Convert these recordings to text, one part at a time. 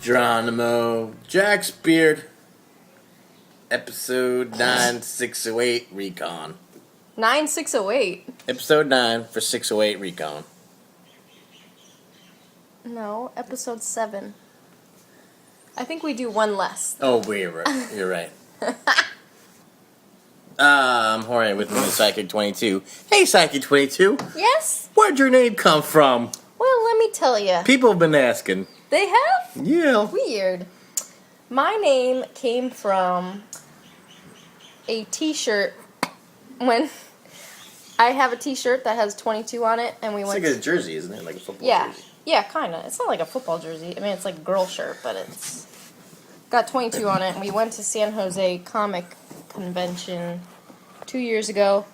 Geronimo, Jack's Beard, episode 9608 Recon. 9608? Episode 9 for 608 Recon. No, episode 7. I think we do one less. Oh, you're right. You're right. I'm Jorge with me, Psychic 22. Hey, Psychic 22. Yes? Where'd your name come from? Well, let me tell you. People have been asking. They have? Yeah. Weird. My name came from a t-shirt when I have a t-shirt that has 22 on it, and we went. It's like a jersey, isn't it? Like a football jersey. Yeah, kind of. It's not like a football jersey. I mean, it's like a girl shirt, but it's got 22 on it. And we went to San Jose Comic Convention 2 years ago,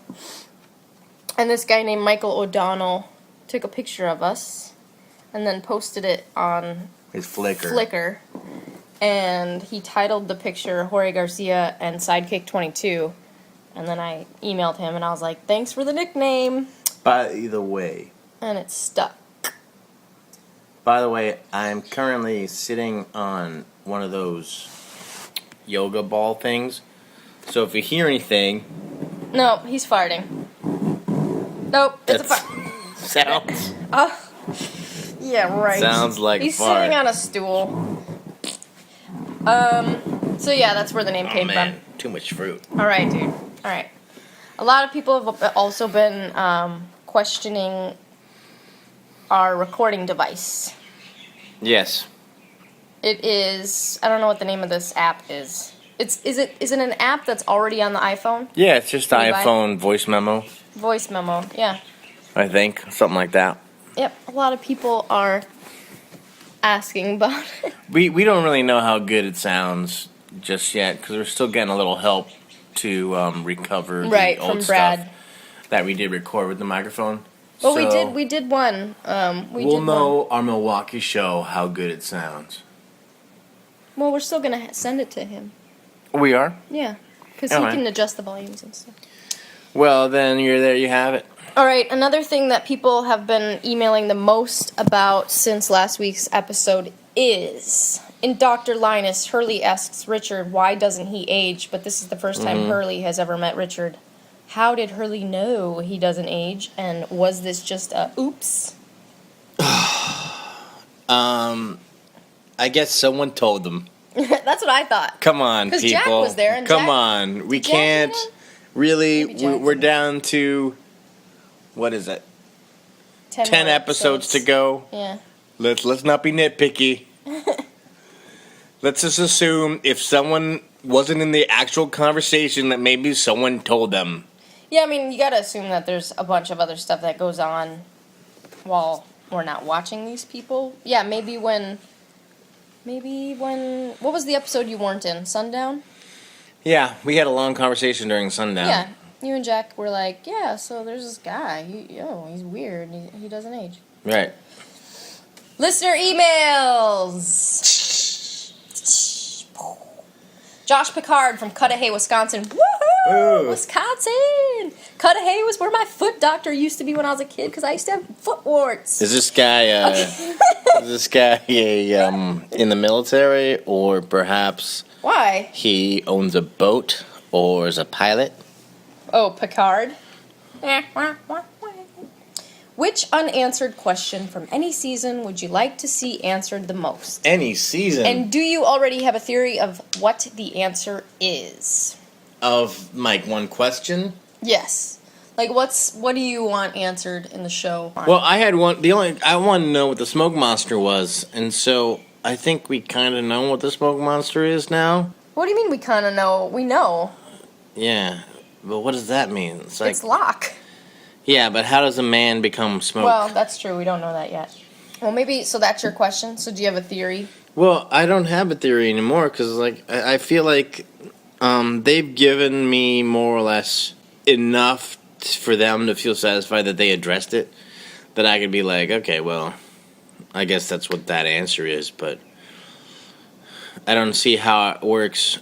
and this guy named Michael O'Donnell took a picture of us and then posted it on his Flickr. And he titled the picture Jorge Garcia and Sidekick 22. And then I emailed him and I was like, thanks for the nickname. By the way, and it stuck. I'm currently sitting on one of those yoga ball things. So if you hear anything... No, he's farting. Nope, it's a fart. Sounds. Yeah, right. Sounds like he's fart. sitting on a stool. So yeah, that's where the name came from. Too much fruit. Alright, dude. Alright. A lot of people have also been questioning our recording device. Yes. It is, I don't know what the name of this app is. Is it an app that's already on the iPhone? Yeah, it's just iPhone voice memo. Voice memo, yeah. I think. Something like that. Yep, a lot of people are asking about it. We don't really know how good it sounds just yet, because we're still getting a little help to recover the old from Brad. stuff that we did record with the microphone. Well, so we did one. We'll know our Milwaukee show how good it sounds. Well, we're still going to send it to him. We are? Yeah, because he can adjust the volumes and stuff. Well, then there you have it. All right, another thing that people have been emailing the most about since last week's episode is, in Dr. Linus, Hurley asks Richard, why doesn't he age? But this is the first time Hurley has ever met Richard. How did Hurley know he doesn't age? And was this just a oops? I guess someone told them. That's what I thought. Come on, people. Because Jack was there. And Come Jack, on. We can't really... We're down to... What is it? 10 episodes to go. Yeah. Let's not be nitpicky. Let's just assume if someone wasn't in the actual conversation that maybe someone told them. Yeah, I mean, you gotta assume that there's a bunch of other stuff that goes on while we're not watching these people. Yeah, maybe when... What was the episode you weren't in? Sundown? Yeah, we had a long conversation during Sundown. Yeah, you and Jack were like, yeah, so there's this guy. He's weird. He doesn't age. Right. Listener emails. Josh Picard from Cudahy, Wisconsin. Woohoo! Ooh. Wisconsin! Cudahy was where my foot doctor used to be when I was a kid because I used to have foot warts. Is this guy in the military, or perhaps Why? he owns a boat or is a pilot? Oh, Picard. Which unanswered question from any season would you like to see answered the most? Any season. And do you already have a theory of what the answer is? Of, like, one question? Yes. Like, what do you want answered in the show? Well, I had one. I want to know what the smoke monster was, and so I think we kind of know what the smoke monster is now. What do you mean we kind of know? We know. Yeah, but what does that mean? It's Locke. Yeah, but how does a man become smoke? Well, that's true. We don't know that yet. Well, maybe, so that's your question? So do you have a theory? Well, I don't have a theory anymore, because, like, I feel like they've given me more or less enough for them to feel satisfied that they addressed it, that I could be like, okay, well, I guess that's what that answer is, but I don't see how it works.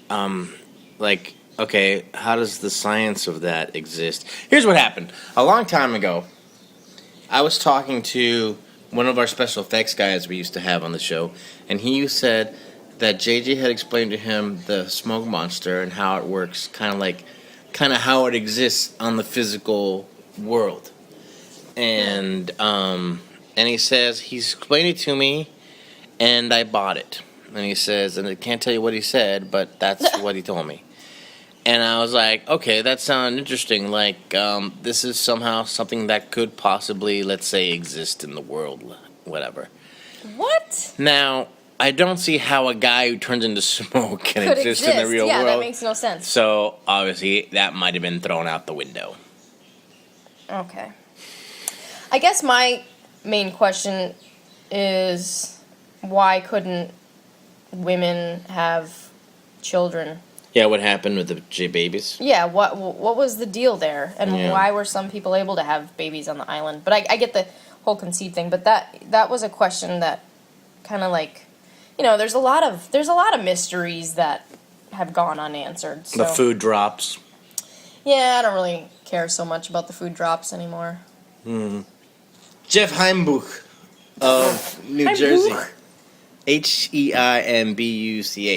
Like, okay, how does the science of that exist? Here's what happened. A long time ago, I was talking to one of our special effects guys we used to have on the show, and he said that JJ had explained to him the smoke monster and how it works, kind of how it exists on the physical world. And he says he's explained it to me, and I bought it. And he says, and I can't tell you what he said, but that's what he told me. And I was like, okay, that sounds interesting. Like, this is somehow something that could possibly, let's say, exist in the world, whatever. What? Now, I don't see how a guy who turns into smoke can Could exist in the real world. Yeah, that makes no sense. So, obviously, that might have been thrown out the window. Okay. I guess my main question is, why couldn't women have children? Yeah, what happened with the J babies? Yeah, what was the deal there? And why were some people able to have babies on the island? But I get the whole conceit thing, but that was a question that kind of like, there's a lot of mysteries that have gone unanswered. So. The food drops. Yeah, I don't really care so much about the food drops anymore. Jeff Heimbuch of New Jersey. Heimbuch. It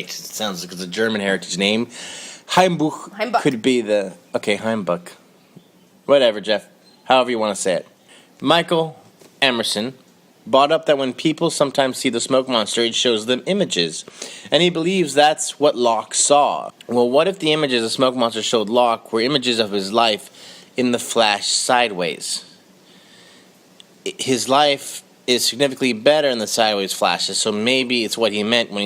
sounds like it's a German heritage name. Heimbuch could be Heimbuch. Whatever, Jeff. However you want to say it. Michael Emerson brought up that when people sometimes see the smoke monster, it shows them images. And he believes that's what Locke saw. Well, what if the images the smoke monster showed Locke were images of his life in the flash sideways? His life is significantly better in the sideways flashes, so maybe it's what he meant when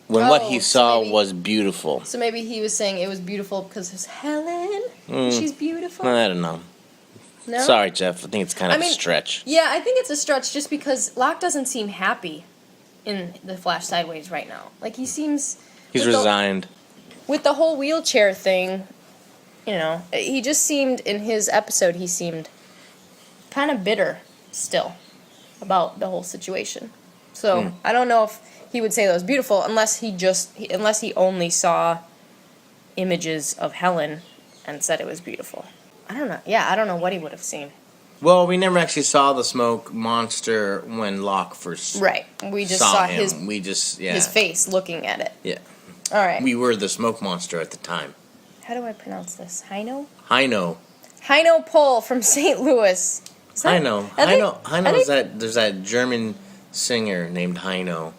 what he saw was beautiful. So maybe he was saying it was beautiful because it's Helen. She's beautiful. I don't know. No? Sorry, Jeff. I think it's kind of a stretch. Yeah, I think it's a stretch just because Locke doesn't seem happy in the flash sideways right now. Like, he seems... He's resigned. With the whole wheelchair thing, he just seemed, in his episode, he seemed kind of bitter still about the whole situation. So, I don't know if he would say that was beautiful unless he only saw images of Helen and said it was beautiful. I don't know. Yeah, I don't know what he would have seen. Well, we never actually saw the smoke monster when Locke first We just saw him. His face looking at it. Yeah. All right. We were the smoke monster at the time. How do I pronounce this? Heino? Heino Pole from St. Louis. Heino is there's that German singer named Heino.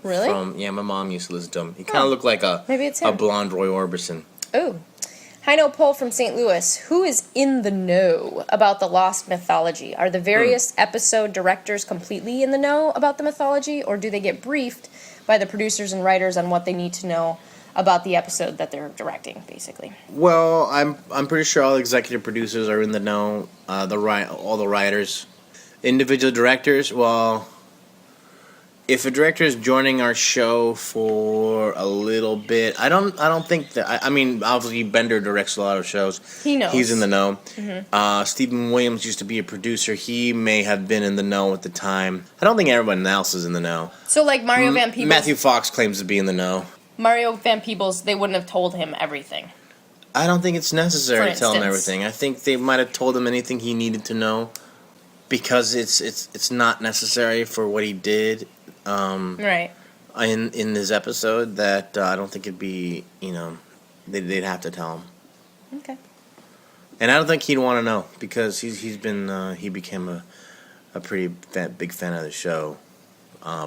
Really? My mom used to listen to him. He kind of looked like maybe it's him. A blonde Roy Orbison. Oh. Heino Pole from St. Louis. Who is in the know about the lost mythology? Are the various episode directors completely in the know about the mythology, or do they get briefed by the producers and writers on what they need to know about the episode that they're directing, basically? Well, I'm pretty sure all executive producers are in the know. All the writers, individual directors. Well, if a director is joining our show for a little bit, I don't think that. I mean, obviously Bender directs a lot of shows. He knows. He's in the know. Mm-hmm. Stephen Williams used to be a producer. He may have been in the know at the time. I don't think everyone else is in the know. So, like Mario Van Peebles. Matthew Fox claims to be in the know. Mario Van Peebles, they wouldn't have told him everything. I don't think it's necessary to tell him everything. I think they might have told him anything he needed to know, because it's not necessary for what he did. Right. In this episode, that I don't think it'd be, they'd have to tell him. Okay. And I don't think he'd want to know, because he became a pretty big fan of the show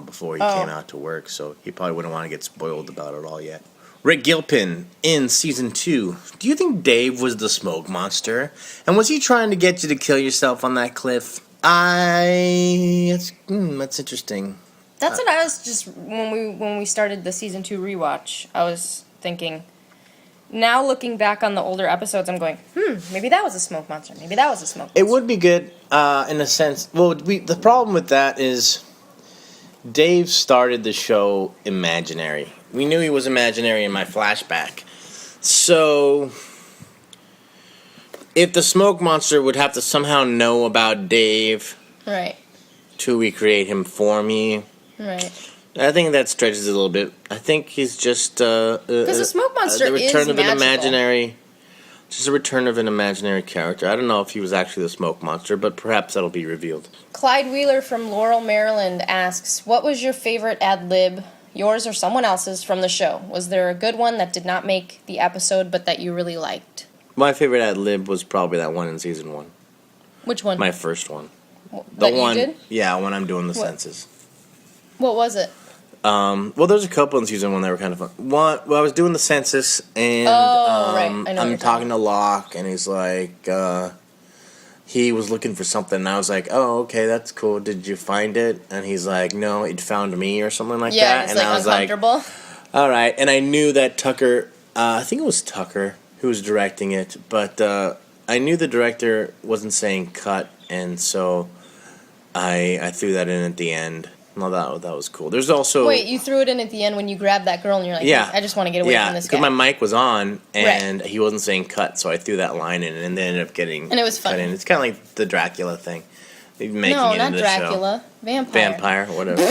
before he came out to work, so he probably wouldn't want to get spoiled about it all yet. Rick Gilpin in season 2. Do you think Dave was the smoke monster? And was he trying to get you to kill yourself on that cliff? That's interesting. That's what I was just when we started the season 2 rewatch. I was thinking. Now looking back on the older episodes, I'm going, maybe that was a smoke monster. Maybe that was a smoke monster. It would be good in a sense. Well, the problem with that is Dave started the show imaginary. We knew he was imaginary in my flashback. So if the smoke monster would have to somehow know about Dave, right, to recreate him for me, right, I think that stretches it a little bit. I think he's just because the smoke monster the return is of magical. an imaginary Just a return of an imaginary character. I don't know if he was actually the smoke monster, but perhaps that'll be revealed. Clyde Wheeler from Laurel, Maryland asks, what was your favorite ad-lib, yours or someone else's, from the show? Was there a good one that did not make the episode but that you really liked? My favorite ad-lib was probably that one in season 1. Which one? My first one. That you did? Yeah, when I'm doing the census. What was it? Well, there's a couple in season 1 that were kind of fun. Well, I was doing the census, and right. I know I'm talking to Locke, and he's like, he was looking for something, and I was like, oh, okay, that's cool. Did you find it? And he's like, no, it found me, or something like that. Yeah, it's and I was uncomfortable. Like, all right, and I knew that Tucker, I think it was Tucker who was directing it, but I knew the director wasn't saying cut, and so I threw that in at the end. No, that was cool. There's also... Wait, you threw it in at the end when you grabbed that girl and you're like, yeah, I just want to get away from this guy. because my mic was on and he wasn't saying cut, so I threw that line in and they ended up getting... And it was funny. It's kind of like the Dracula thing. Making no, it not into Dracula. The show. Vampire. Vampire, whatever.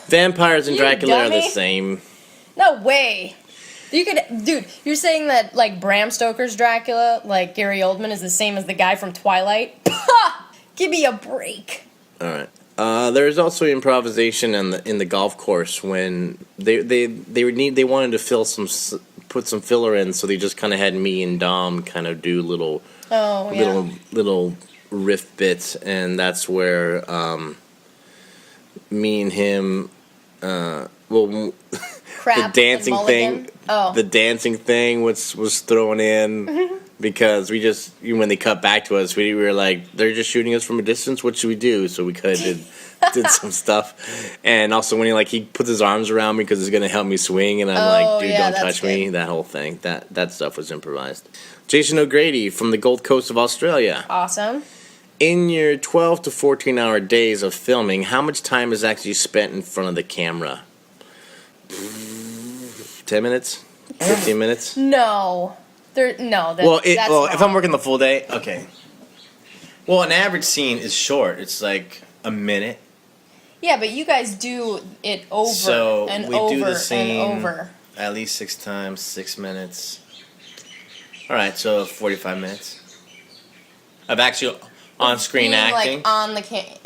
Vampires and You Dracula are the dummy. same. No way. Dude, you're saying that, like, Bram Stoker's Dracula, like Gary Oldman, is the same as the guy from Twilight? Give me a break. All right. There's also improvisation in the golf course when they wanted to put some filler in, so they just kind of had me and Dom kind of do little riff bits, and that's where me and him Crap, the dancing thing. Oh. The dancing thing was thrown in because when they cut back to us, we were like, they're just shooting us from a distance. What should we do? So we kind of did some stuff, and also when he puts his arms around me because he's gonna help me swing, and I'm like, dude, don't touch me. That whole thing, that stuff was improvised. Jason O'Grady from the Gold Coast of Australia. Awesome. In your 12 to 14 hour days of filming, how much time is actually spent in front of the camera? 10 minutes? 15 minutes? No. That's if wrong. I'm working the full day, okay. Well, an average scene is short. It's like a minute. Yeah, but you guys do it over So and we over do the scene and over. at least 6 times, 6 minutes. All right, so 45 minutes of actual on-screen Being, acting. like, on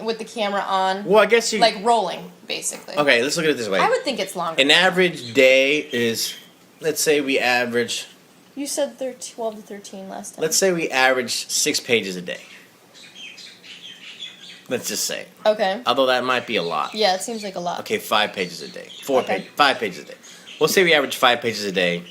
with the camera on. Well, I guess you... Like, rolling, basically. Okay, let's look at it this way. I would think it's longer. An average day is, let's say we average... You said 12 to 13 last time. Let's say we average 6 pages a day. Let's just say. Okay. Although that might be a lot. Yeah, it seems like a lot. Okay, 5 pages a day. 5 pages a day. We'll say we average 5 pages a day.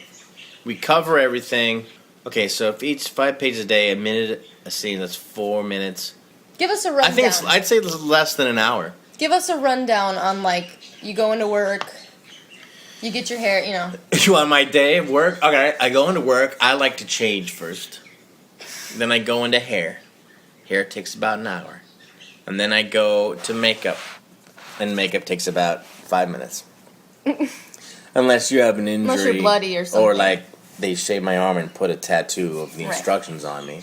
We cover everything. Okay, so if each 5 pages a day, a minute a scene, that's 4 minutes. Give us a rundown. I'd say it's less than an hour. Give us a rundown on, like, you go into work, you get your hair, You want my day of work? Okay, I go into work. I like to change first. Then I go into hair. Hair takes about an hour. And then I go to makeup. And makeup takes about 5 minutes. Unless you have an injury. Unless you're bloody or something. Or, like, they shave my arm and put a tattoo of the instructions on me.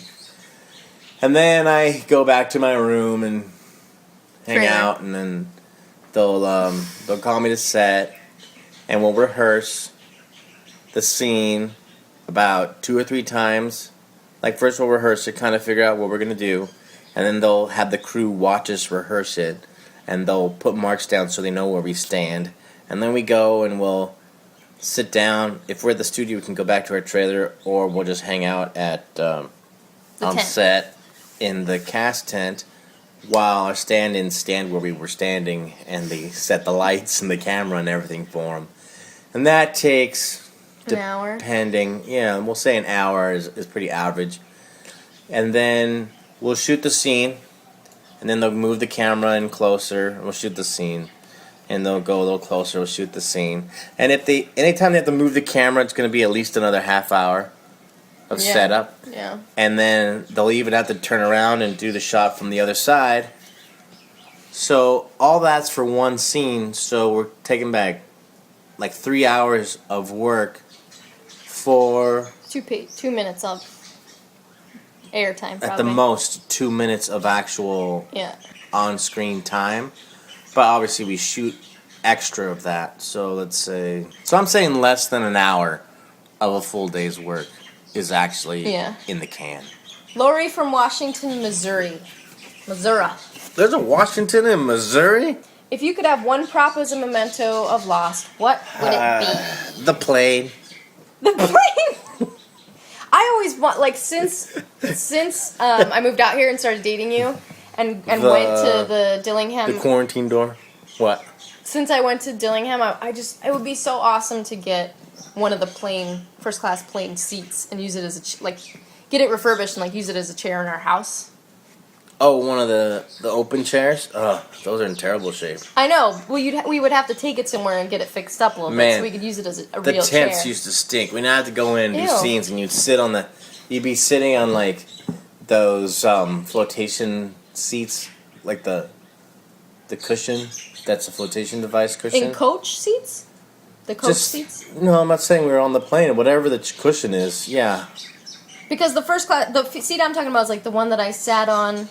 And then I go back to my room and hang out. And then they'll call me to set. And we'll rehearse the scene about 2 or 3 times. Like, first we'll rehearse it, kind of figure out what we're going to do. And then they'll have the crew watch us rehearse it. And they'll put marks down so they know where we stand. And then we go and we'll sit down. If we're at the studio, we can go back to our trailer. Or we'll just hang out at on set in the cast tent. While our stand-ins stand where we were standing. And they set the lights and the camera and everything for them. And that takes... An hour? Depending, yeah, we'll say an hour is pretty average. And then we'll shoot the scene, and then they'll move the camera in closer, and we'll shoot the scene. And they'll go a little closer, we'll shoot the scene. And anytime they have to move the camera, it's going to be at least another half hour of setup. Yeah. And then they'll even have to turn around and do the shot from the other side. So all that's for one scene, so we're taking back like 3 hours of work for 2 minutes of airtime, probably. at the most 2 minutes of actual on-screen time. But obviously we shoot extra of that. So let's say... So I'm saying less than an hour of a full day's work is actually Yeah. in the can. Lori from Washington, Missouri. Missouri. There's a Washington in Missouri? If you could have one prop as a memento of Lost, what would it be? The plane. The plane. I always want, like, since I moved out here and started dating you, and went to the Dillingham. The quarantine door. What? Since I went to Dillingham, it would be so awesome to get one of the first class plane seats and use it as get it refurbished and use it as a chair in our house. Oh, one of the open chairs? Ugh, those are in terrible shape. I know. Well, we would have to take it somewhere and get it fixed up a little bit so we could use it as a real chair. The tents used to stink. We'd have to go in and do scenes, and you'd be sitting on those flotation seats, like the cushion. That's a flotation device cushion. In coach seats? The coach seats? No, I'm not saying we were on the plane. Whatever the cushion is, yeah. Because the first class, the seat I'm talking about is the one that I sat on,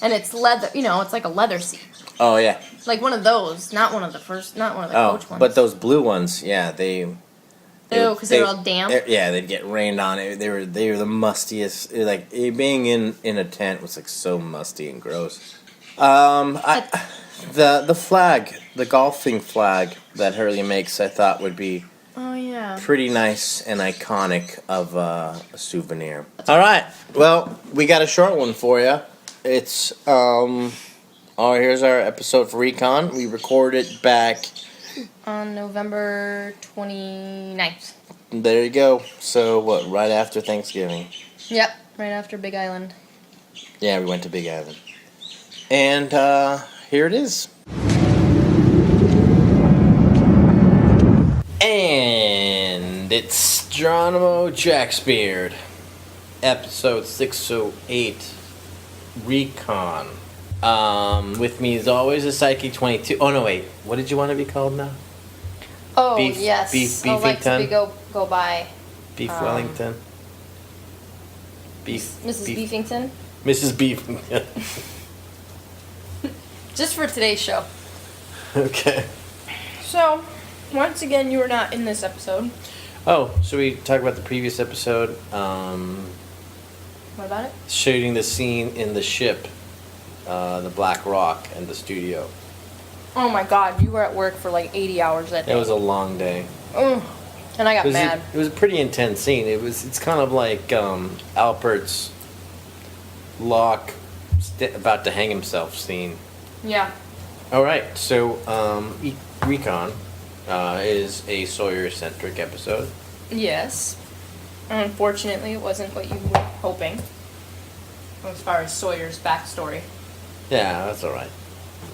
and it's leather. It's like a leather seat. Oh yeah. Like one of those, not one of the coach ones. But those blue ones, yeah, because they're all damp. Yeah, they'd get rained on. They were the mustiest. Being in a tent was so musty and gross. The flag, the golfing flag that Hurley makes, I thought would be pretty nice and iconic of a souvenir. All right, well, we got a short one for you. It's here's our episode for Recon. We recorded back on November 29th. There you go. So what? Right after Thanksgiving. Yep, right after Big Island. Yeah, we went to Big Island, and here it is. And it's Geronimo Jacksbeard, episode 608, Recon. With me as always is Psyche 22. Oh no, wait. What did you want to be called now? Oh yes, Beefington. I'd like to go by Beef Wellington. Mrs. Beefington. Mrs. Beefington. Just for today's show. Okay. So, once again, you were not in this episode. Oh, should we talk about the previous episode? What about it? Shooting the scene in the ship, the Black Rock, and the studio. Oh my God, you were at work for 80 hours that day. It was a long day. And I got mad. It was a pretty intense scene. It's kind of like Alpert's Locke about to hang himself scene. Yeah. All right, so Recon is a Sawyer-centric episode. Yes. Unfortunately, it wasn't what you were hoping, as far as Sawyer's backstory. Yeah, that's all right.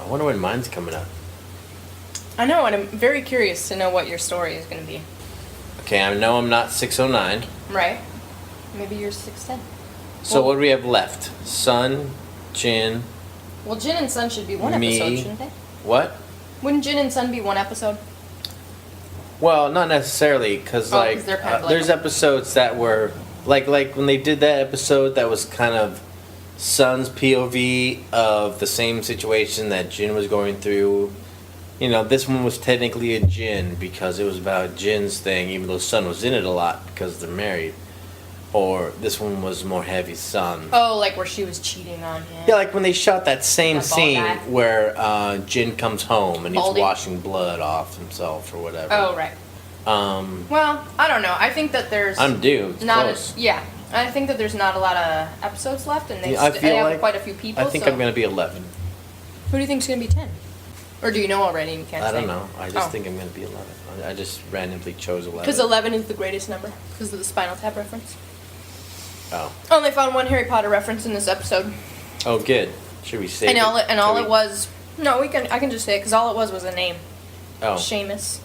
I wonder when mine's coming up. I know, and I'm very curious to know what your story is going to be. Okay, I know I'm not 609. Right. Maybe you're 610. So what do we have left? Sun, Jin. Well, Jin and Sun should be one me. episode, shouldn't they? What? Wouldn't Jin and Sun be one episode? Well, not necessarily, because they're kind of there's episodes that were like when they did that episode that was kind of Sun's POV of the same situation that Jin was going through. This one was technically a Jin because it was about Jin's thing, even though Sun was in it a lot because they're married. Or this one was more heavy Sun. Oh, like where she was cheating on him. Yeah, like when they shot that same scene guy. where Jin comes home and Baldy. he's washing blood off himself or whatever. Oh, right. Well, I don't know. I think that there's... I'm due. It's close. I think that there's not a lot of episodes left, and they I feel have like quite a few people. I think I'm going to be 11. Who do you think is going to be 10? Or do you know already and you can't I say? don't know. I just think I'm going to be 11. I just randomly chose 11. Because 11 is the greatest number, because of the Spinal Tap reference. Oh. I only found one Harry Potter reference in this episode. Oh, good. Should we say it? It was... No, I can just say it, because all it was a name. Oh. Seamus.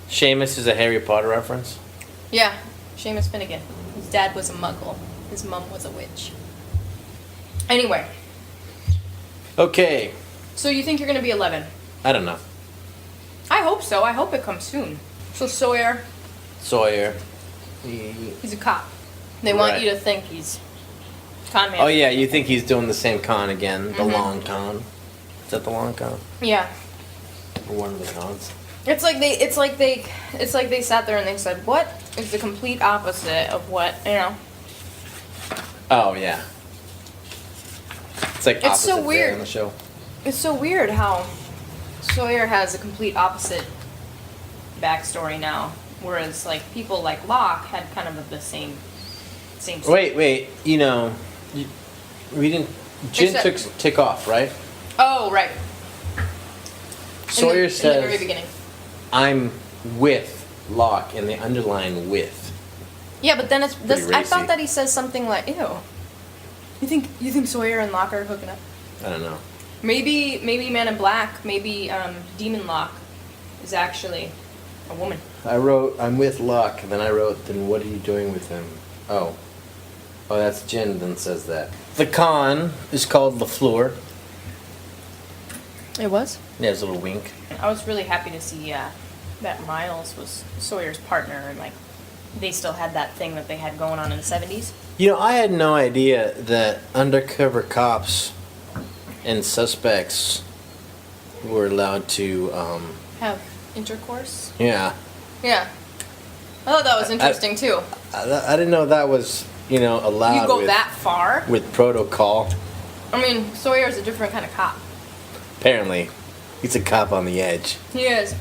Seamus is a Harry Potter reference? Yeah. Seamus Finnegan. His dad was a muggle. His mum was a witch. Anyway. Okay. So you think you're going to be 11? I don't know. I hope so. I hope it comes soon. So Sawyer. He's a cop. They want you to think he's con man. Oh yeah, you think he's doing the same con again, the long con. Is that the long con? Yeah. Or one of the cons? It's like they sat there and they said, "What is the complete opposite of what you know?" Oh yeah. It's like It's so opposite day weird. on the show. It's so weird how Sawyer has a complete opposite backstory now, whereas like people like Locke had kind of the same. Wait. You know, we didn't. Jin took off, right? Oh right. Sawyer in the very says, beginning. "I'm with Locke," and they underline "with." Yeah, but then it's this. Pretty I racy. thought that he says something like, "Ew." You think Sawyer and Locke are hooking up? I don't know. Maybe Man in Black, maybe Demon Locke is actually a woman. I wrote, "I'm with Locke," and then I wrote, "Then what are you doing with him?" Oh, that's Jin. Then says that the con is called LaFleur. It was? Yeah, it's a little wink. I was really happy to see that Miles was Sawyer's partner and like they still had that thing that they had going on in the 70s. You know, I had no idea that undercover cops and suspects were allowed to, Have intercourse? yeah. Yeah. I thought that was interesting too. I didn't know that was, allowed You go that far? with protocol. I mean, Sawyer's a different kind of cop. Apparently, he's a cop on the edge. He is.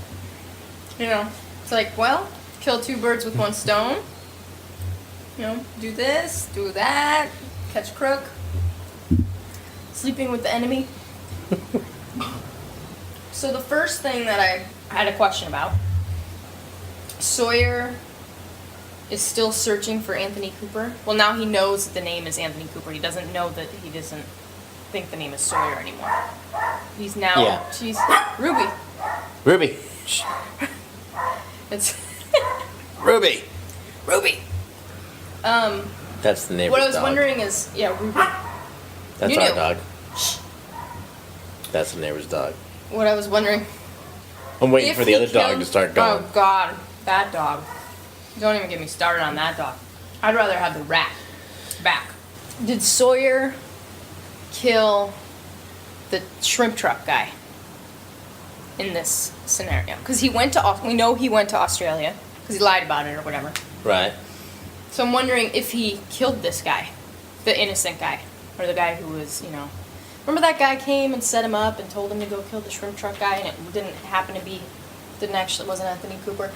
It's like, well, kill two birds with one stone. Do this, do that, catch a crook, sleeping with the enemy. So the first thing that I had a question about, Sawyer is still searching for Anthony Cooper. Well, now he knows that the name is Anthony Cooper. He doesn't know that he doesn't think the name is Sawyer anymore. He's now, Yeah. She's Ruby. Ruby. Shh. It's Ruby. Ruby. That's the neighbor's What I was dog. wondering is, yeah, Ruby. That's You our knew. dog. That's the neighbor's dog. What I was wondering. I'm waiting if for the he other dog killed- to start going. Oh God, that dog. Don't even get me started on that dog. I'd rather have the rat back. Did Sawyer kill the shrimp truck guy in this scenario? Because we know he went to Australia because he lied about it or whatever. Right. So I'm wondering if he killed this guy, the innocent guy, or the guy who was, remember that guy came and set him up and told him to go kill the shrimp truck guy, and it wasn't Anthony Cooper.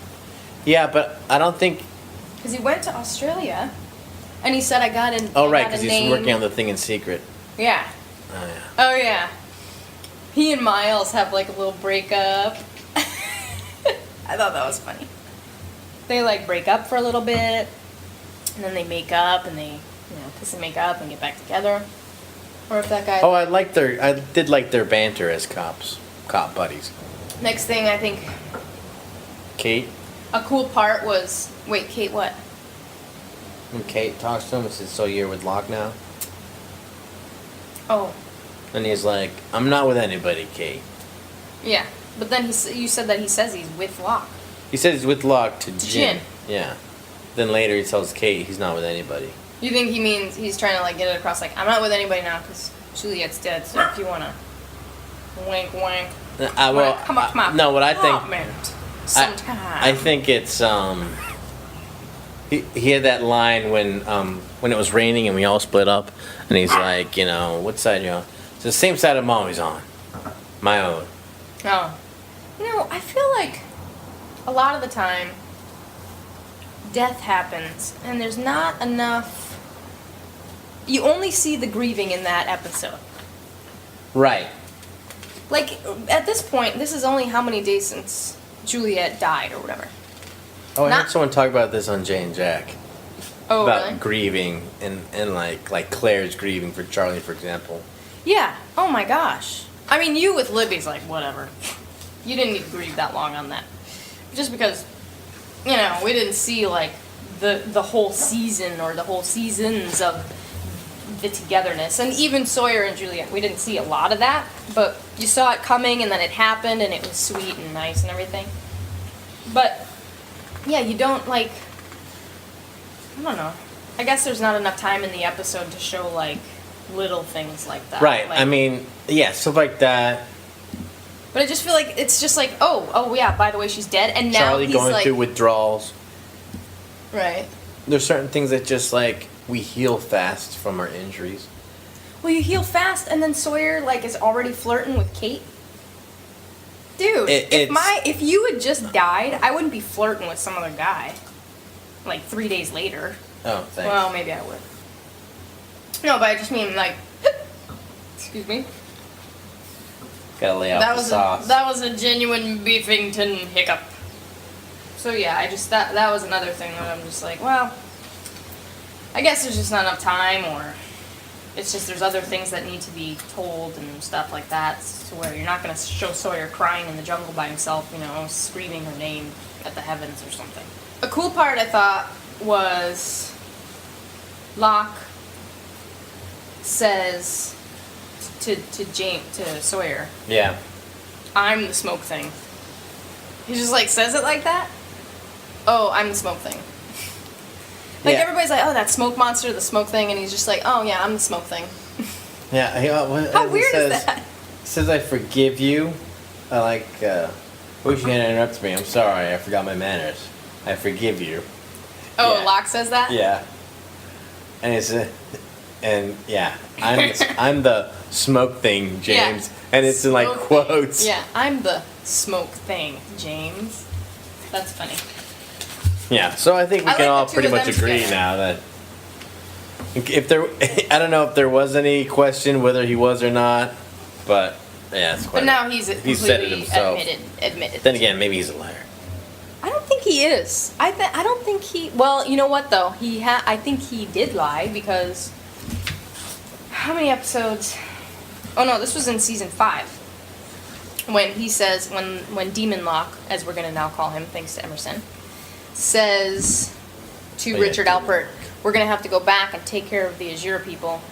Yeah, but I don't think. Because he went to Australia, and he said, I got an. Oh, I right, got a because he's name." working on the thing in secret. Yeah. Oh, yeah. Oh yeah. He and Miles have like a little breakup. I thought that was funny. They like break up for a little bit, and then they make up, and they kiss and make up and get back together. Or if that guy. Oh, I did like their banter as cop buddies. Next thing I think Kate, a cool part was Kate what? when Kate talks to him and says, "So you're with Locke now?" Oh. And he's like, "I'm not with anybody, Kate." Yeah, but then you said that he says he's with Locke. He says he's with Locke to Jin. Jin. Yeah. Then later he tells Kate he's not with anybody. You think he means he's trying to like get it across like I'm not with anybody now because Juliet's dead. So if you wanna wink wink. Come on. No, what I think. Sometime. I think it's He had that line when it was raining and we all split up, and he's like, what side you on? It's the same side I'm always on, my own. Oh. I feel like a lot of the time death happens and there's not enough. You only see the grieving in that episode. Right. Like at this point, this is only how many days since Juliet died or whatever. Oh, I Not- heard someone talk about this on Jay and Jack. Oh, about really? grieving and like Claire's grieving for Charlie, for example. Yeah. Oh my gosh. I mean, you with Libby's like whatever. You didn't need to grieve that long on that. Just because, we didn't see like the whole season or the whole seasons of the togetherness, and even Sawyer and Juliet, we didn't see a lot of that, but you saw it coming, and then it happened, and it was sweet and nice and everything. But yeah, you don't like. I don't know. I guess there's not enough time in the episode to show like little things like that. Right. Like, I mean, yeah, stuff like that. But I just feel like it's just like, oh yeah, by the way, she's dead, and now Charlie he's going like, through withdrawals. right. There's certain things that just like we heal fast from our injuries. Well, you heal fast, and then Sawyer like is already flirting with Kate. Dude, if you had just died, I wouldn't be flirting with some other guy. Like 3 days later. Oh, thanks. Well, maybe I would. No, but I just mean like, excuse me. Gotta lay out the sauce. That was a genuine Beefington hiccup. So yeah, that was another thing that I'm just like, well, I guess there's just not enough time, or it's just there's other things that need to be told and stuff like that, to where you're not going to show Sawyer crying in the jungle by himself, screaming her name at the heavens or something. A cool part I thought was Locke says to Sawyer, yeah, I'm the smoke thing. He just like says it like that. Oh, I'm the smoke thing. Like everybody's like, oh, that smoke monster, the smoke thing, and he's just like, oh yeah, I'm the smoke thing. Yeah. How weird is that? He says, I forgive you. I like, wish you hadn't interrupted me. I'm sorry, I forgot my manners. I forgive you. Oh, Yeah. Locke says that? Yeah. And it's I'm the smoke thing, James. Yeah. And it's in like Smoke quotes. thing. Yeah, I'm the smoke thing, James. That's funny. Yeah, so I think we I can like all the two pretty of much them agree together. now that if there, I don't know if there was any question whether he was or not, but yeah, it's quite. But now he's said it completely himself. admitted. Then again, maybe he's a liar. I don't think he is. I don't think he. Well, you know what though? I think he did lie because how many episodes? Oh no, this was in season 5. When he says when Demon Locke, as we're gonna now call him, thanks to Emerson, says to Oh, yeah, Richard Demon. Alpert, we're gonna have to go back and take care of the Azure people,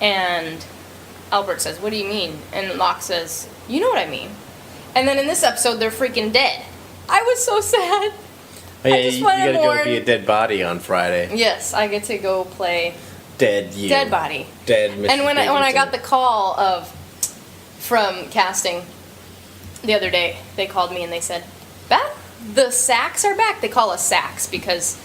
and Albert says, what do you mean? And Locke says, you know what I mean. And then in this episode, they're freaking dead. I was so sad. Oh yeah, I just you wanted gotta more. go be a dead body on Friday. Yes, I get to go play Dead you. Dead Body. Dead Mr. And when I got the Bigington. call from casting the other day, they called me and they said, Beth, the Sacks are back. They call us Sacks because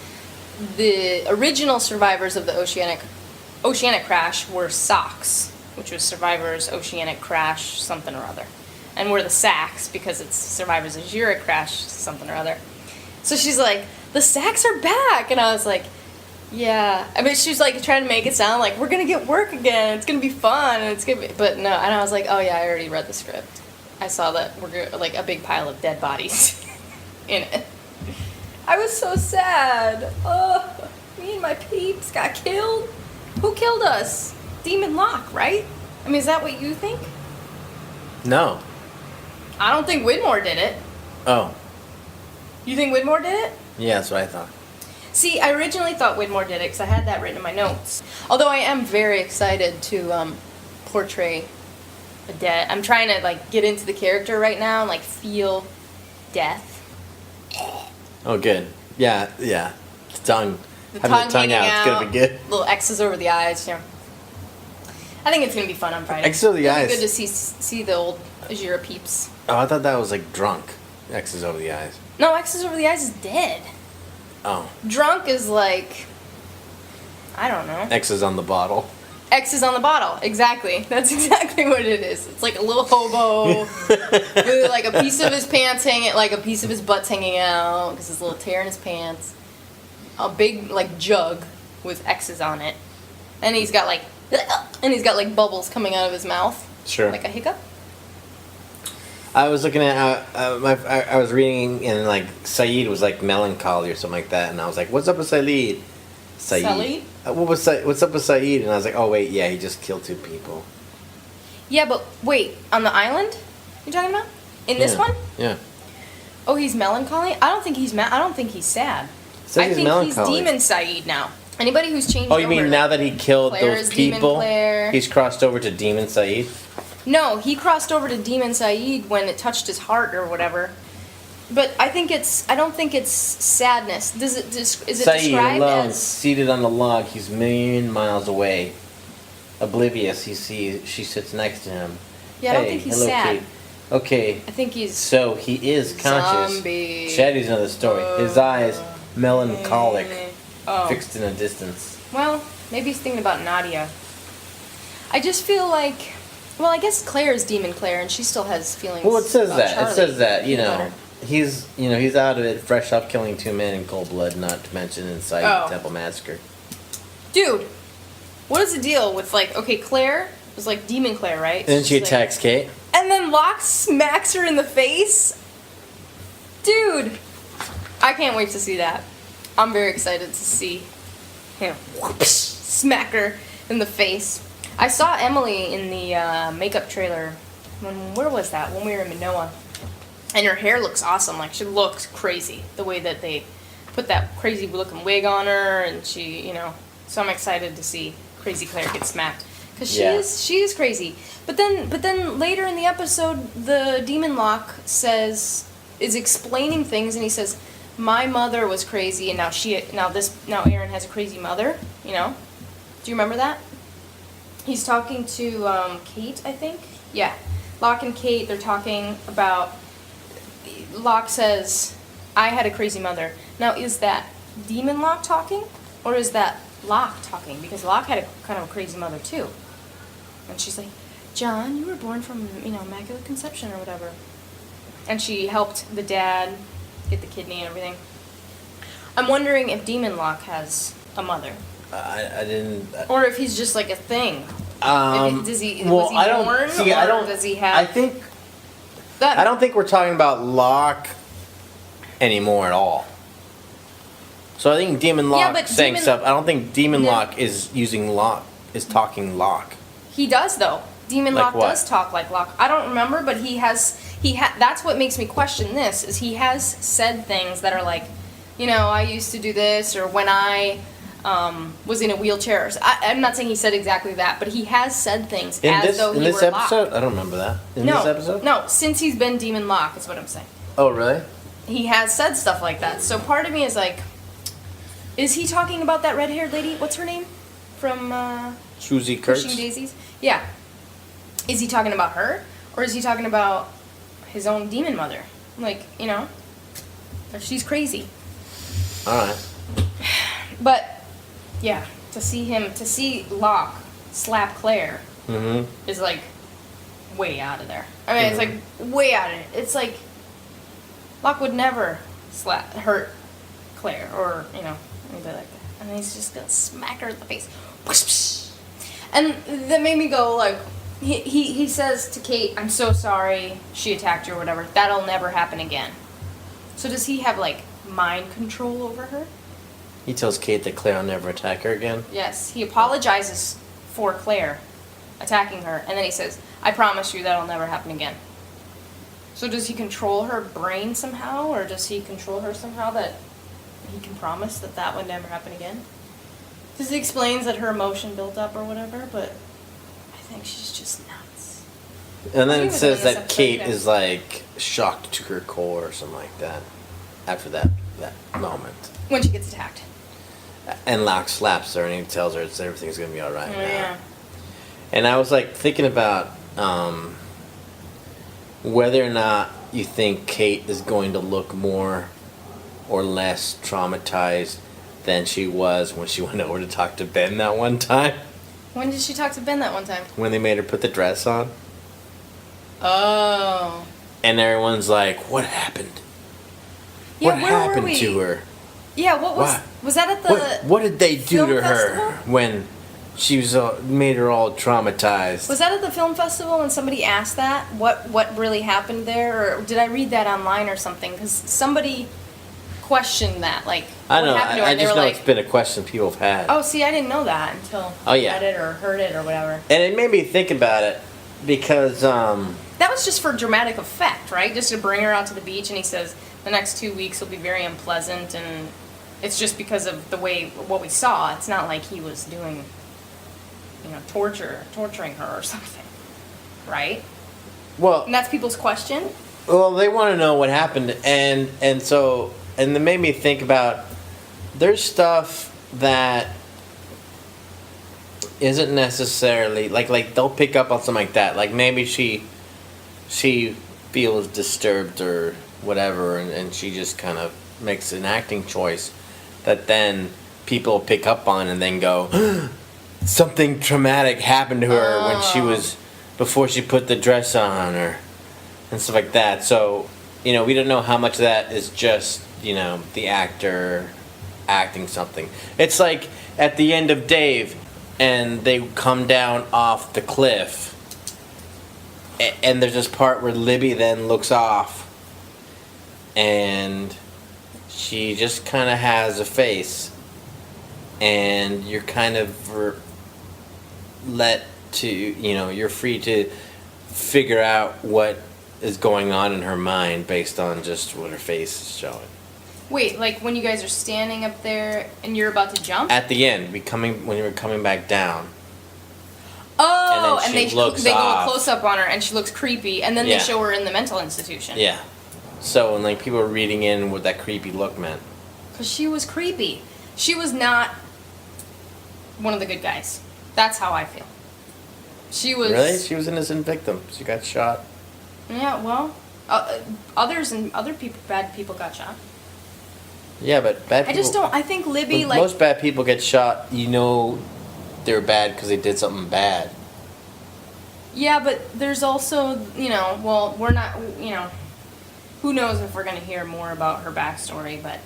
the original survivors of the oceanic crash were Socks, which was Survivors Oceanic Crash something or other. And we're the Sacks because it's Survivors Azure Crash something or other. So she's like, the Sacks are back. And I was like, yeah. I mean, she was like trying to make it sound like we're going to get work again. It's going to be fun. And it's going to be, but no. And I was like, oh yeah, I already read the script. I saw that we're like a big pile of dead bodies in it. I was so sad. Oh, me and my peeps got killed. Who killed us? Demon Locke, right? I mean, is that what you think? No. I don't think Widmore did it. Oh. You think Widmore did it? Yeah, that's what I thought. See, I originally thought Widmore did it because I had that written in my notes. Although I am very excited to portray a death. I'm trying to like get into the character right now and like feel death. Oh, good. Yeah, yeah. The tongue. The Having the tongue hanging out, it's gonna be good. Little X's over the eyes. Yeah. I think it's gonna be fun on Friday. X's over the It'll be eyes. Good to see the old Azure peeps. Oh, I thought that was like drunk. X's over the eyes. No, X's over the eyes is dead. Oh. Drunk is like, I don't know. X's on the bottle. X is on the bottle. Exactly. That's exactly what it is. It's like a little hobo with like a piece of his pants hanging, like a piece of his butt's hanging out because there's a little tear in his pants. A big like jug with X's on it, and he's got like bubbles coming out of his mouth. Sure. Like a hiccup. I was looking at I was reading and like Saeed was like melancholy or something like that, and I was like, "What's up with Saeed?" Saeed? What's up with Saeed? And I was like, "Oh wait, yeah, he just killed 2 people." Yeah, but wait, on the island? You talking about? In this one? Yeah. Oh, he's melancholy. I don't think he's I don't think he's sad. Said I he's think melancholy. he's Demon Saeed now. Anybody who's changed. Oh, you mean over, now that he killed Claire those is Demon people, Claire. he's crossed over to Demon Saeed? No, he crossed over to Demon Saeed when it touched his heart or whatever. But I don't think it's sadness. Is it Saeed described alone, as? seated on the log, he's a million miles away. Oblivious, she sits next to him. Yeah, I don't Hey, think he's hello, sad. Kate. Okay. I think he's So he is conscious. zombie. Shaddy's another story. His eyes melancholic, Oh. fixed in a distance. Well, maybe he's thinking about Nadia. I just feel like, well, I guess Claire is Demon Claire, and she still has feelings. Well, it says about that. Charlie. It says that. Better. He's out of it, fresh off killing 2 men in cold blood, not to mention inciting the Temple Massacre. Dude, what is the deal with like? Okay, Claire was like Demon Claire, right? Then she She's like- attacks Kate. and then Locke smacks her in the face. Dude, I can't wait to see that. I'm very excited to see him smack her in the face. I saw Emily in the makeup trailer. Where was that? When we were in Manoa. And her hair looks awesome. Like, she looks crazy. The way that they put that crazy looking wig on her. And she, you know. So I'm excited to see Crazy Claire get smacked. Because she is crazy. But then later in the episode, the Demon Locke is explaining things. And he says, my mother was crazy. And now Aaron has a crazy mother. You know. Do you remember that? He's talking to Kate, I think. Yeah. Locke and Kate, they're talking about... Locke says, I had a crazy mother. Now, is that Demon Locke talking? Or is that Locke talking? Because Locke had a kind of a crazy mother, too. And she's like, John, you were born from, Immaculate Conception or whatever. And she helped the dad get the kidney and everything. I'm wondering if Demon Locke has a mother. I didn't... Or if he's just like a thing. Was he well, born? I don't... See, I don't... Does he have... I think... I don't think we're talking about Locke anymore at all. So I think Demon Locke saying stuff. I don't think Demon Locke is talking Locke. He does though. Demon Like Locke what? does talk like Locke. I don't remember, but that's what makes me question this. Is he has said things that are like, I used to do this, or when I was in a wheelchair. I'm not saying he said exactly that, but he has said things though he were in this episode. Locke. I don't remember that. In No, this episode? No, since he's been Demon Locke, is what I'm saying. Oh, really? He has said stuff like that. So part of me is like, is he talking about that red-haired lady? What's her name? From Susie Kurtz? Pushing Daisies? Yeah. Is he talking about her? Or is he talking about his own demon mother? Like, she's crazy. Alright. But, yeah, to see Locke slap Claire is like way out of there. I mean, it's like way out of it. It's like Locke would never hurt Claire or, anybody like that. And he's just gonna smack her in the face. And that made me go like, he says to Kate, I'm so sorry she attacked you or whatever. That'll never happen again. So does he have like mind control over her? He tells Kate that Claire will never attack her again. Yes, he apologizes for Claire attacking her, and then he says, I promise you that'll never happen again. So does he control her brain somehow, or does he control her somehow that he can promise that would never happen again? Because he explains that her emotion built up or whatever, but I think she's just nuts. And then it says that episode, Kate yeah. is like shocked to her core or something like that after that moment. When she gets attacked. And Locke slaps her and he tells her everything's gonna be alright now. Yeah. And I was like thinking about whether or not you think Kate is going to look more or less traumatized than she was when she went over to talk to Ben that one time. When did she talk to Ben that one time? When they made her put the dress on. Oh. And everyone's like, what happened? Yeah, what where were happened we? to her? Yeah, what was... What? Was that at the... What did they do film to her festival? when she was made her all traumatized? Was that at the film festival when somebody asked that? What really happened there? Or did I read that online or something? Because somebody questioned that. Like, I what know. happened to her? I And they just were know like, it's been a question people have had. oh, see, I didn't know that until I read it or heard it or whatever. And it made me think about it because... That was just for dramatic effect, right? Just to bring her out to the beach, and he says the next 2 weeks will be very unpleasant, and it's just because of what we saw. It's not like he was doing, torturing her or something, right? Well, And that's people's question. well, they want to know what happened, and it made me think about there's stuff that isn't necessarily like they'll pick up on something like that. Like maybe she feels disturbed or whatever, and she just kind of makes an acting choice that then people pick up on and then go, something traumatic happened to her when she was, before she put the dress on, or and stuff like that. So, we don't know how much of that is just, the actor acting something. It's like at the end of Dave, and they come down off the cliff, and there's this part where Libby then looks off, and she just kind of has a face, and you're kind of you're free to figure out what is going on in her mind based on just what her face is showing. Wait, like when you guys are standing up there and you're about to jump? At the end, when you were coming back down. Oh, and they go off. close up on her and she looks creepy, and then they show her in the mental institution. Yeah. So, and like people are reading in what that creepy look meant. Because she was creepy. She was not one of the good guys. That's how I feel. She was... Really? She was an innocent victim. She got shot. Yeah, well, bad people got shot. Yeah, but bad people... I think Libby, when most bad people get shot, they're bad because they did something bad. Yeah, but there's also, we're not, who knows if we're going to hear more about her backstory, but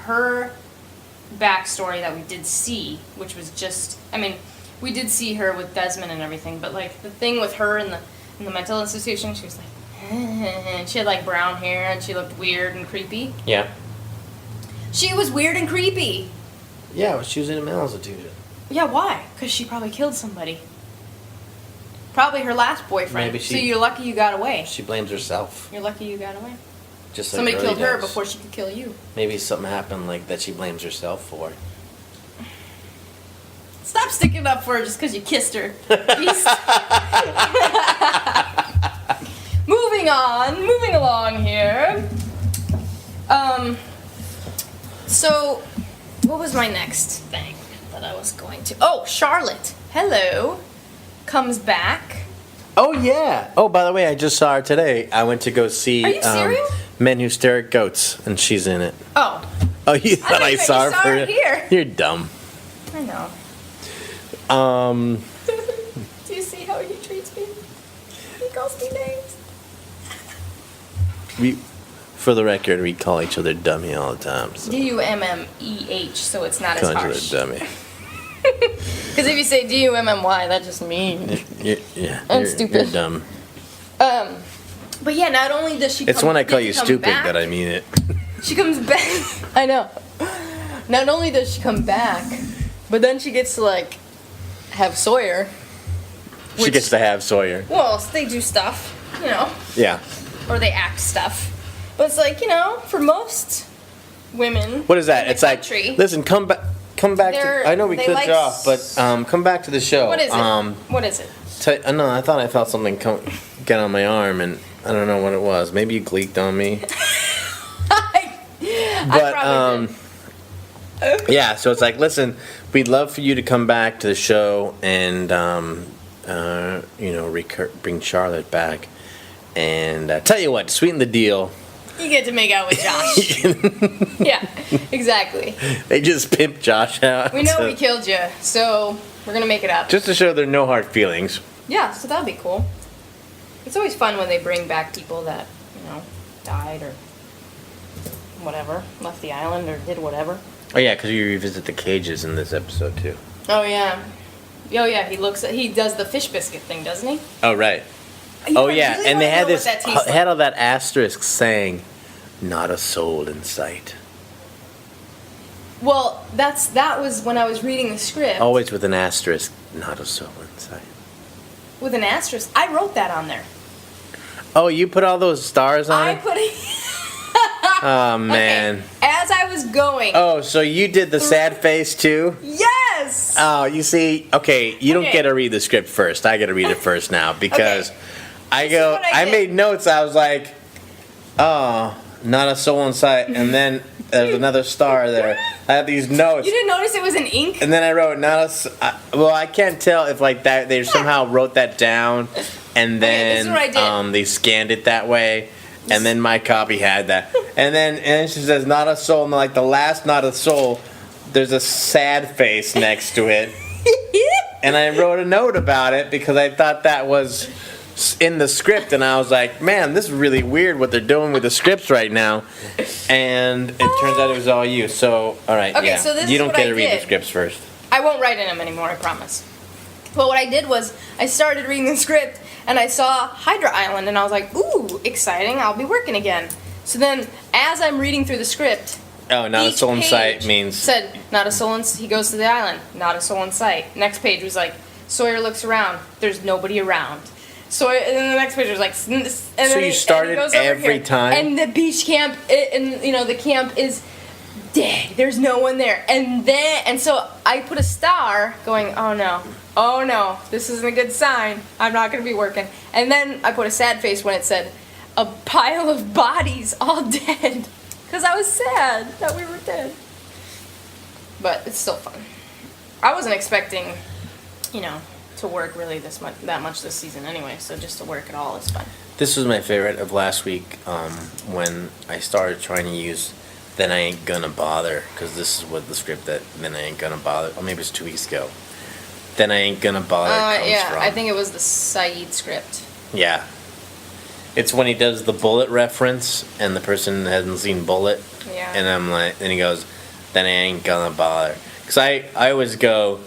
her backstory that we did see, which was just, we did see her with Desmond and everything, but, the thing with her in the mental institution, she was like, and she had, brown hair, and she looked weird and creepy. Yeah. She was weird and creepy. Yeah, well, she was in a mental institution. Yeah, why? Because she probably killed somebody. Probably her last boyfriend. So you're lucky you got away. She blames herself. You're lucky you got away. Just like somebody killed her before she could kill you. Maybe something happened that she blames herself for. Stop sticking up for her just because you kissed her. Beast. Moving along here. So, what was my next thing that I was going to... Oh, Charlotte. Hello. Comes back. Oh, yeah. Oh, by the way, I just saw her today. I went to go see Are you serious? Men Who Stare at Goats, and she's in it. Oh. Oh, you thought I saw her for here. You're dumb. I know. Do you see how he treats me? He calls me names. For the record, we call each other dummy all the time. So. D-U-M-M-E-H, so it's not as harsh. Each other dummy. Because if you say D-U-M-M-Y, that just means... I'm stupid. You're dumb. But yeah, not only does she It's when I call you stupid that I mean it. She comes back... I know. Not only does she come back, but then she gets to, have Sawyer. She gets to have Sawyer. Well, they do stuff, Yeah. Or they act stuff. But it's for most women... What is that? It's country, listen, come back to... I know we clipped you off, but come back to the show. What is it? What is it? No, I thought I felt something get on my arm, and I don't know what it was. Maybe you gleeked on me. I probably did. Yeah, so it's listen, we'd love for you to come back to the show and, bring Charlotte back. And tell you what, to sweeten the deal... You get to make out with Josh. Yeah, exactly. They just pimped Josh out. We know we killed you, so we're going to make it up. Just to show there are no hard feelings. Yeah, so that'll be cool. It's always fun when they bring back people that, died or whatever, left the island or did whatever. Oh, yeah, because you revisit the cages in this episode, too. Oh, yeah. Oh, yeah, he does the fish biscuit thing, doesn't he? Oh, right. Yeah, and they had all that asterisk saying, "Not a soul in sight." Well, that was when I was reading the script. Always with an asterisk, "Not a soul in sight." With an asterisk, I wrote that on there. Oh, you put all those stars on it? I put it. Oh man! Okay. As I was going. Oh, so you did the sad face too? Yes. Oh, you see, okay, you don't get to read the script first. I get to read it first now because. I made notes. I was like, oh, not a soul in sight. And then there's another star there. I have these notes. You didn't notice it was in ink? And then I wrote, well, I can't tell if like that they somehow wrote that down, and then this is what I did. they scanned it that way, and then my copy had that. And then she says, not a soul, and like the last not a soul, there's a sad face next to it. And I wrote a note about it because I thought that was in the script, and I was like, man, this is really weird what they're doing with the scripts right now. And it turns out it was all you. So, all right, Okay, yeah. so this you is don't what get I to read the did. scripts first. I won't write in them anymore, I promise. But what I did was, I started reading the script, and I saw Hydra Island, and I was like, ooh, exciting, I'll be working again. So then, as I'm reading through the script, Oh, not a each soul in sight page means. said, not a soul in he goes to the island, not a soul in sight. Next page was like, Sawyer looks around, there's nobody around. Sawyer, and then the next page was like, and then So you started goes over every here, time? and the beach camp, and the camp is dead. There's no one there. And so I put a star going, oh no, this isn't a good sign. I'm not going to be working. And then I put a sad face when it said, a pile of bodies all dead. Because I was sad that we were dead. But it's still fun. I wasn't expecting, to work really that much this season anyway. So just to work at all is fun. This was my favorite of last week when I started trying to use Then I Ain't Gonna Bother, because this is what the script that Then I Ain't Gonna Bother, or maybe it's 2 weeks ago. Then I Ain't Gonna Bother comes from. I think it was the Saeed script. Yeah. It's when he does the Bullet reference and the person hasn't seen Bullet. Yeah. And I'm like, and he goes, then I ain't gonna bother. Because I always go,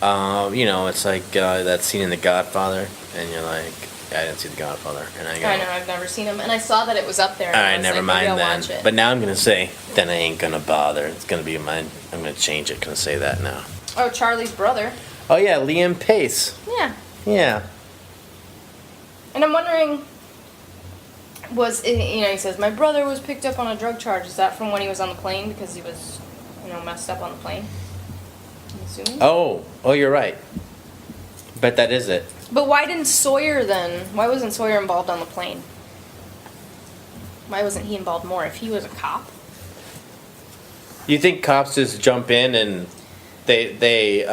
it's like that scene in The Godfather, and you're like, I didn't see The Godfather. And I go, I know, I've never seen him. And I saw that it was up there. And all I right, was never like, mind maybe I'll then. watch it. But now I'm gonna say, then I ain't gonna bother. It's gonna be mine. I'm gonna change it. Gonna say that now. Oh, Charlie's brother. Oh yeah, Liam Pace. Yeah. Yeah. And I'm wondering, he says, my brother was picked up on a drug charge. Is that from when he was on the plane because he was, messed up on the plane? I'm assuming. Oh, you're right. Bet that is it. But why wasn't Sawyer involved on the plane? Why wasn't he involved more if he was a cop? You think cops just jump in and they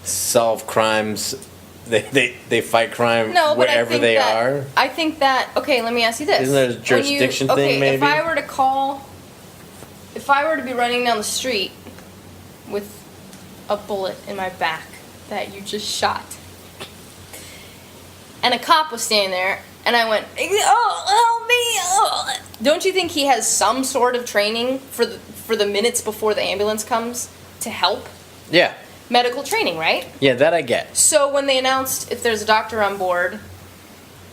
solve crimes? They fight crime wherever they are? I think that, okay, let me ask you this. Isn't there a jurisdiction thing, maybe? If I were to be running down the street with a bullet in my back that you just shot, and a cop was standing there, and I went, oh, help me, oh. Don't you think he has some sort of training for the minutes before the ambulance comes to help? Yeah. Medical training, right? Yeah, that I get. So when they announced if there's a doctor on board...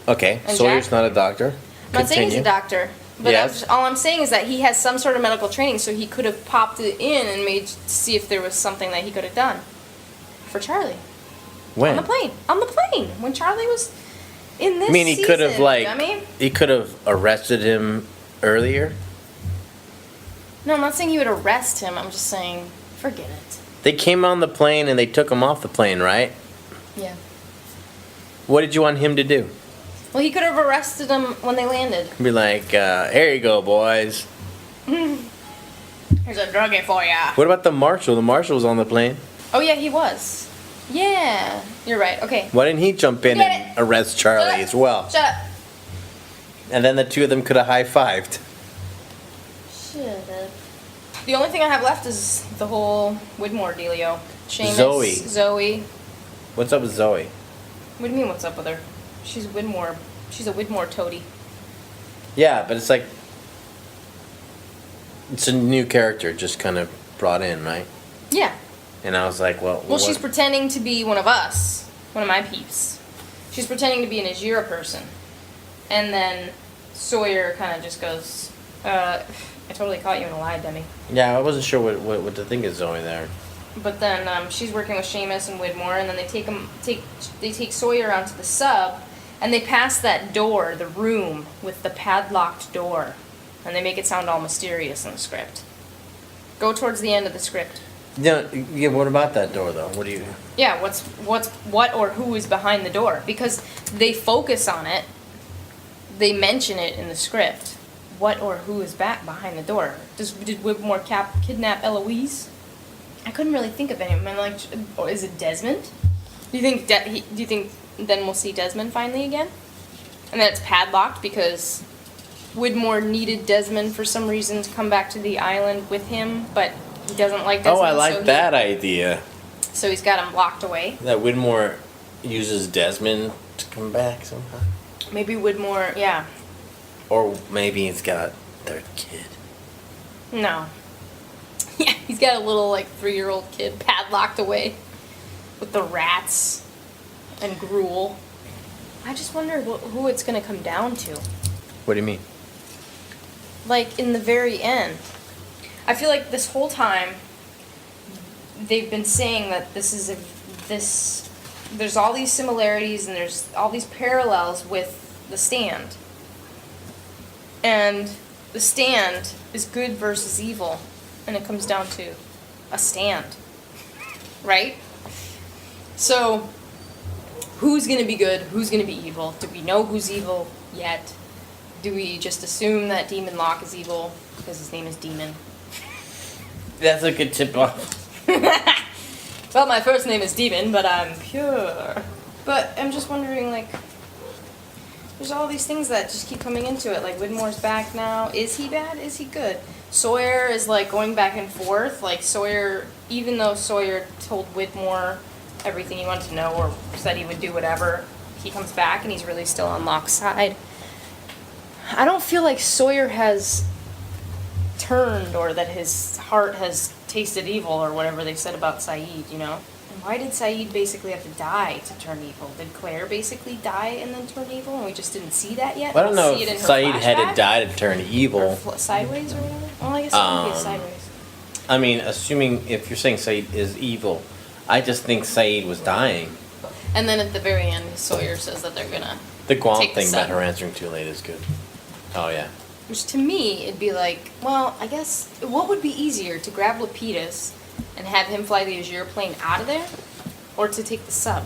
Okay, And Sawyer's Jack? not a doctor. I'm not saying he's a doctor, but Yes. all I'm saying is that he has some sort of medical training, so he could have popped it in and made to see if there was something that he could have done for Charlie. When? On the plane. When Charlie was in this I mean, he could have, dummy. he could have arrested him earlier. No, I'm not saying he would arrest him. I'm just saying, forget it. They came on the plane and they took him off the plane, right? Yeah. What did you want him to do? Well, he could have arrested him when they landed. Be like, here you go, boys. Here's a druggie for ya. What about the marshal? The marshal was on the plane. Oh, yeah, he was. Yeah. You're right. Okay. Why didn't he jump in Get and it. arrest Charlie as well? Shut up. And then the two of them could have high-fived. Shut up. The only thing I have left is the whole Widmore dealio. Seamus, Zoe. What's up with Zoe? What do you mean, what's up with her? She's Widmore. She's a Widmore toady. Yeah, but it's like... It's a new character just kind of brought in, right? Yeah. And I was like, well... Well, she's pretending to be one of us. One of my peeps. She's pretending to be an Ajira person. And then Sawyer kind of just goes, I totally caught you in a lie, dummy. Yeah, I wasn't sure what to think of Zoe there. But then she's working with Seamus and Widmore, and then they take Sawyer onto the sub, and they pass that door, the room with the padlocked door, and they make it sound all mysterious in the script. Go towards the end of the script. Yeah, what about that door though? What do you? Yeah, what or who is behind the door? Because they focus on it they mention it in the script. What or who is back behind the door? Did Whitmore kidnap Eloise? I couldn't really think of anyone. I'm like, or is it Desmond? Do you think then we'll see Desmond finally again? And then it's padlocked because Widmore needed Desmond for some reason to come back to the island with him, but he doesn't like Desmond. Oh, I like that idea. So he's got him locked away. That Widmore uses Desmond to come back somehow. Maybe Widmore, yeah. Or maybe he's got their kid. No. Yeah, he's got a little, 3-year-old kid padlocked away with the rats and gruel. I just wonder who it's going to come down to. What do you mean? In the very end. I feel like this whole time they've been saying that there's all these similarities and there's all these parallels with The Stand. And The Stand is good versus evil, and it comes down to a stand. Right? So, who's going to be good? Who's going to be evil? Do we know who's evil yet? Do we just assume that Demon Locke is evil because his name is Demon? That's a good tip off. Well, my first name is Demon, but I'm pure. But I'm just wondering, there's all these things that just keep coming into it. Widmore's back now. Is he bad? Is he good? Sawyer is, going back and forth. Sawyer, even though Sawyer told Widmore everything he wanted to know or said he would do whatever, he comes back and he's really still on Locke's side. I don't feel like Sawyer has turned or that his heart has tasted evil or whatever they said about Saeed, And why did Saeed basically have to die to turn evil? Did Claire basically die and then turn evil and we just didn't see that yet? I don't know if Saeed had to die to turn evil. Or sideways or whatever? Well, I guess it would be a sideways. I mean, assuming if you're saying Saeed is evil, I just think Saeed was dying. And then at the very end, Sawyer says that they're gonna The Guam take the thing about sun. her answering too late is good. Oh, yeah. Which to me, it'd be I guess, what would be easier, to grab Lapidus and have him fly the Azure plane out of there, or to take the sub?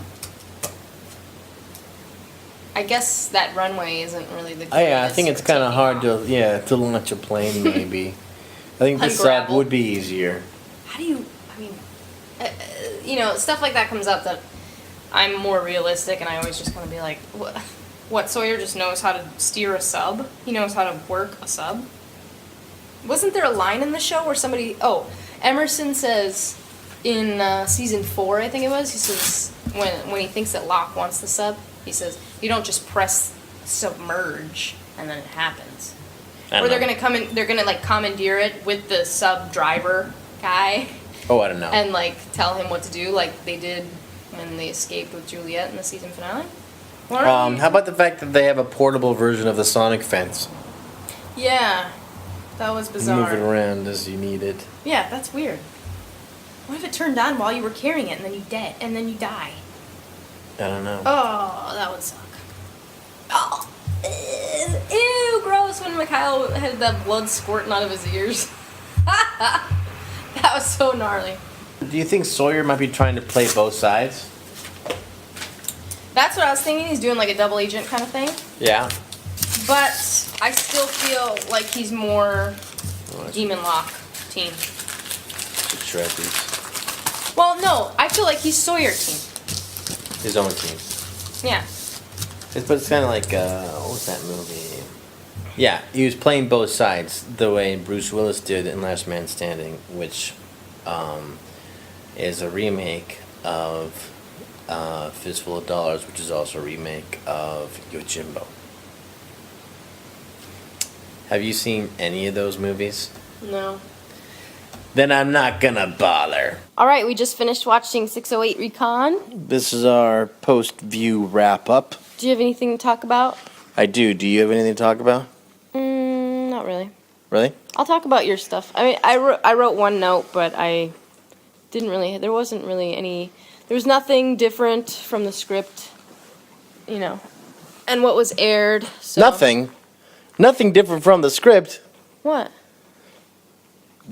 I guess that runway isn't really the Oh, yeah, I greatest think it's for kind of taking hard off. to launch a plane, maybe. I think the sub Ungravel. would be easier. How do you, stuff like that comes up that I'm more realistic, and I always just kind of be like, what, Sawyer just knows how to steer a sub? He knows how to work a sub? Wasn't there a line in the show where Emerson says in season 4, I think it was, he says, when he thinks that Locke wants the sub, he says, you don't just press submerge and then it happens. Or they're gonna come in, they're gonna commandeer it with the sub driver guy. Oh, I don't know. And tell him what to do, like they did when they escaped with Juliet in the season finale. How about the fact that they have a portable version of the sonic fence? Yeah, that was bizarre. Move it around as you need it. Yeah, that's weird. What if it turned on while you were carrying it and then you die? I don't know. Oh, that would suck. Oh, ew, gross! When Mikhail had that blood squirting out of his ears. That was so gnarly. Do you think Sawyer might be trying to play both sides? That's what I was thinking. He's doing a double agent kind of thing. Yeah. But I still feel like he's more Demon Locke team. Should shred these. Well, no, I feel like he's Sawyer team. His own team. Yeah. But it's kind of like, what was that movie? Yeah, he was playing both sides the way Bruce Willis did in Last Man Standing, which is a remake of Fistful of Dollars, which is also a remake of Yojimbo. Have you seen any of those movies? No. Then I'm not gonna bother. All right, we just finished watching 608 Recon. This is our post-view wrap-up. Do you have anything to talk about? I do. Do you have anything to talk about? Not really. Really? I'll talk about your stuff. I mean, I wrote one note, but I didn't really. There wasn't really any. There was nothing different from the script, and what was aired. So. Nothing different from the script. What?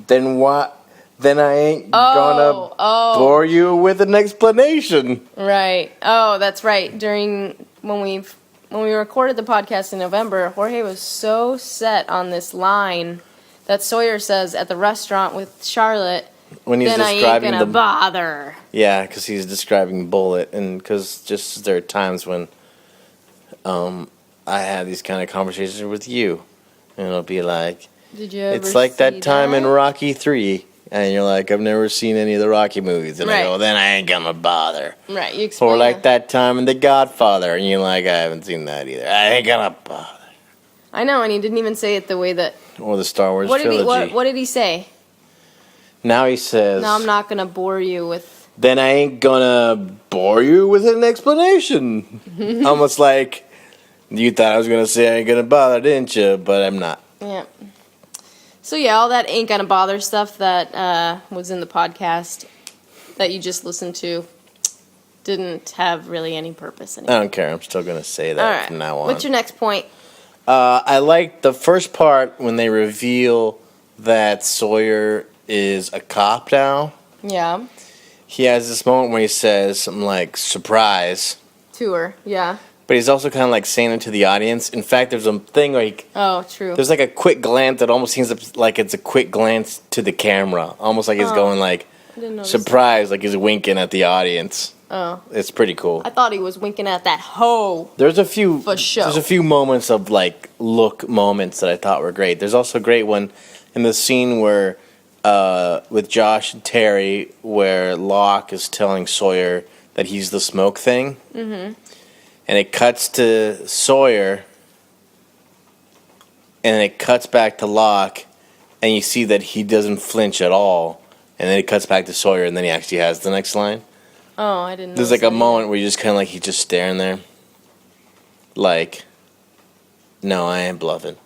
Then what? Then I ain't gonna bore you with an explanation. Right. Oh, that's right. During when we when we recorded the podcast in November, Jorge was so set on this line that Sawyer says at the restaurant with Charlotte. When he's then I ain't describing gonna bother. Yeah, because he's describing Bullet, and because just there are times when I have these kind of conversations with you, and it'll be like, Did you ever it's like that time in that? Rocky 3, and you're like, I've never seen any of the Rocky movies, and I Right. go, then I ain't gonna bother. Right, you explain Or like it. that time in The Godfather, and you're like, I haven't seen that either. I ain't gonna bother. I know, and he didn't even say it the way that... Or the Star Wars What trilogy. did he say? Now he says, No, I'm not going to bore you with... then I ain't gonna bore you with an explanation. Almost like, you thought I was gonna say I ain't gonna bother, didn't you? But I'm not. Yeah. So yeah, all that ain't gonna bother stuff that was in the podcast that you just listened to didn't have really any purpose I anymore. don't care. I'm still gonna say that All right. from now on. What's your next point? I like the first part when they reveal that Sawyer is a cop now. Yeah. He has this moment where he says something like, surprise. Tour. Yeah. But he's also kind of like saying it to the audience. In fact, there's a thing where Oh, true. there's like a quick glance that almost seems like it's a quick glance to the camera. Almost like he's going like, I didn't notice surprise, like he's winking at the audience. Oh. It's pretty cool. I thought he was winking at that hoe. There's a few For sure. There's a few moments of like look moments that I thought were great. There's also a great one in the scene where with Josh and Terry where Locke is telling Sawyer that he's the smoke thing. Mm-hmm. And it cuts to Sawyer and it cuts back to Locke and you see that he doesn't flinch at all. And then it cuts back to Sawyer and then he actually has the next line. Oh, I didn't know. There's like a moment where you just kind of like he's just staring there, like, no, I ain't bluffing.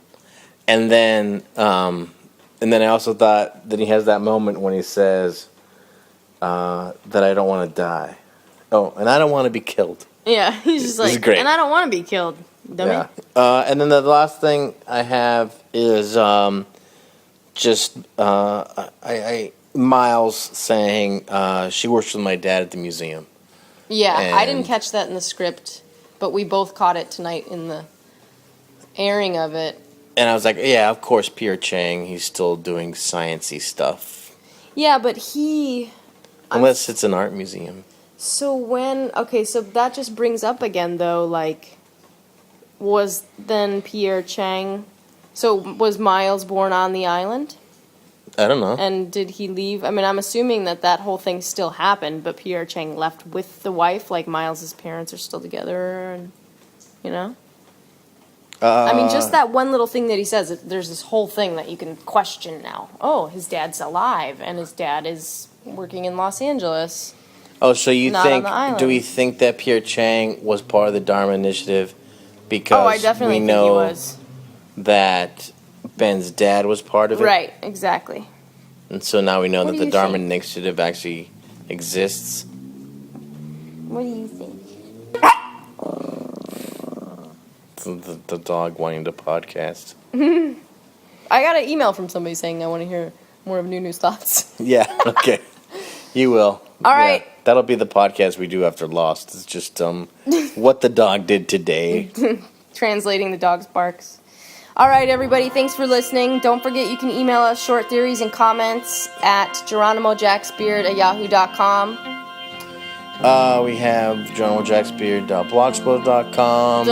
And then I also thought that he has that moment when he says that I don't want to die. Oh, and I don't want to be killed. Yeah, he's just This is like, great. and I don't want to be killed, dummy. Yeah. And then the last thing I have is just Miles saying she works with my dad at the museum. Yeah, I didn't And- catch that in the script, but we both caught it tonight in the airing of it. And I was like, yeah, of course, Pierre Chang, he's still doing sciencey stuff. Yeah, but he... Unless it's an art museum. So so that just brings up again, though, like, was then Pierre Chang... So was Miles born on the island? I don't know. And did he leave? I mean, I'm assuming that whole thing still happened, but Pierre Chang left with the wife, like Miles's parents are still together, and, you know? I mean, just that one little thing that he says, there's this whole thing that you can question now. Oh, his dad's alive, and his dad is working in Los Angeles. Oh, so you Not think, on the island. do we think that Pierre Chang was part of the Dharma Initiative because Oh, I definitely we think know he was. that Ben's dad was part of it? Right, exactly. And so now we know What that do the you Dharma think? Initiative actually exists. What do you think? The dog wanting to podcast. I got an email from somebody saying I want to hear more of Nunu's thoughts. Yeah, okay. You will. All right. That'll be the podcast we do after Lost. It's just what the dog did today. Translating the dog's barks. All right, everybody, thanks for listening. Don't forget you can email us short theories and comments at geronimojacksbeard@yahoo.com. We have geronimojacksbeard.blogspot.com.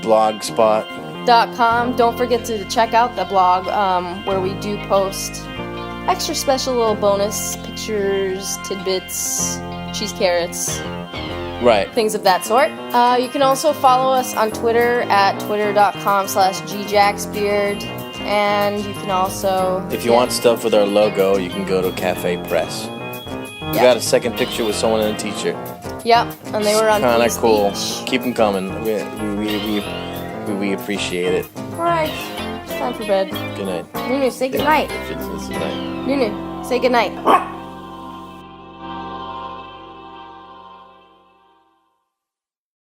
Blogspot. Don't forget to check out the blog where we do post extra special little bonus pictures, tidbits, cheese carrots, Right. things of that sort. You can also follow us on Twitter at twitter.com/gjacksbeard. And you can also... If you want stuff with our logo, you can go to Cafe Press. We got a second picture with someone in a t-shirt. Yep, and they were on Kind of Peace cool. Beach. Keep them coming. We appreciate it. Alright, it's time for bed. Good night. Nunu, say goodnight. It's night. Nunu, say goodnight.